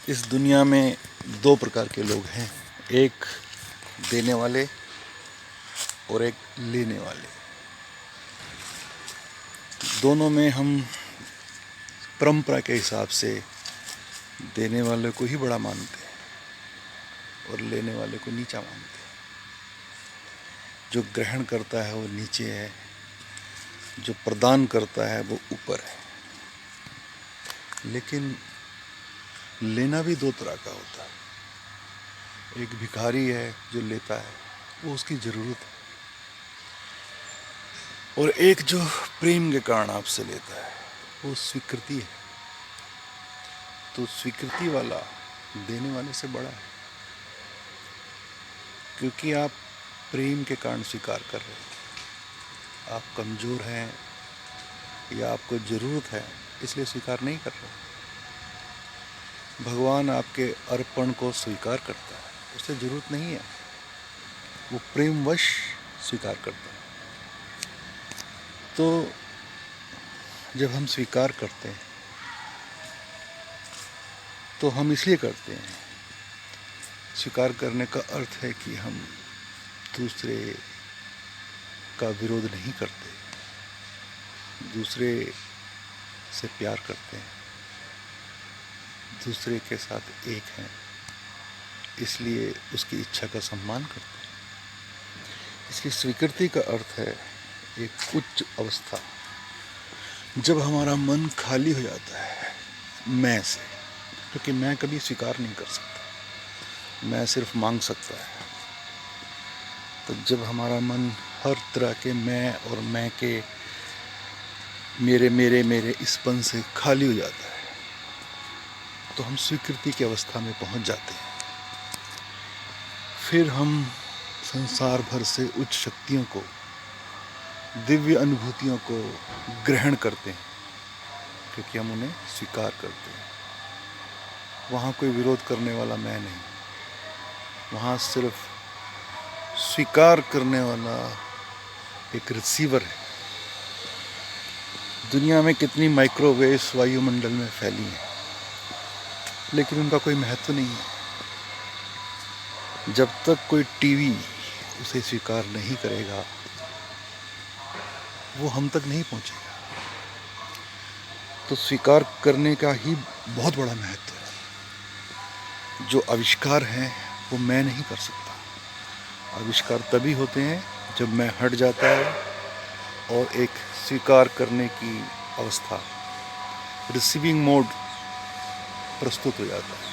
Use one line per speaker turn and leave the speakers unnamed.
इस दुनिया में दो प्रकार के लोग हैं, एक देने वाले और एक लेने वाले। दोनों में हम परंपरा के हिसाब से देने वाले को ही बड़ा मानते हैं और लेने वाले को नीचा मानते हैं। जो ग्रहण करता है वो नीचे है, जो प्रदान करता है वो ऊपर है। लेकिन लेना भी दो तरह का होता है। एक भिखारी है जो लेता है, वो उसकी ज़रूरत है, और एक जो प्रेम के कारण आपसे लेता है वो स्वीकृति है। तो स्वीकृति वाला देने वाले से बड़ा है, क्योंकि आप प्रेम के कारण स्वीकार कर रहे हैं। आप कमज़ोर हैं या आपको ज़रूरत है इसलिए स्वीकार नहीं कर रहे। भगवान आपके अर्पण को स्वीकार करता है, उसे ज़रूरत नहीं है, वो प्रेमवश स्वीकार करता है। तो जब हम स्वीकार करते हैं तो हम इसलिए करते हैं, स्वीकार करने का अर्थ है कि हम दूसरे का विरोध नहीं करते, दूसरे से प्यार करते हैं, दूसरे के साथ एक हैं, इसलिए उसकी इच्छा का सम्मान करते हैं। इसलिए स्वीकृति का अर्थ है एक उच्च अवस्था, जब हमारा मन खाली हो जाता है मैं से, क्योंकि मैं कभी स्वीकार नहीं कर सकता, मैं सिर्फ मांग सकता है। तो जब हमारा मन हर तरह के मैं और मैं के मेरे मेरे मेरे इसपन से खाली हो जाता है, तो हम स्वीकृति की अवस्था में पहुंच जाते हैं। फिर हम संसार भर से उच्च शक्तियों को, दिव्य अनुभूतियों को ग्रहण करते हैं, क्योंकि हम उन्हें स्वीकार करते हैं। वहाँ कोई विरोध करने वाला मैं नहीं, वहाँ सिर्फ स्वीकार करने वाला एक रिसीवर है। दुनिया में कितनी माइक्रोवेव्स वायुमंडल में फैली हैं, लेकिन उनका कोई महत्व नहीं है। जब तक कोई टीवी उसे स्वीकार नहीं करेगा, वो हम तक नहीं पहुंचेगा। तो स्वीकार करने का ही बहुत बड़ा महत्व है। जो आविष्कार हैं वो मैं नहीं कर सकता। आविष्कार तभी होते हैं जब मैं हट जाता है और एक स्वीकार करने की अवस्था, रिसीविंग मोड प्रस्तुत हो जाता है।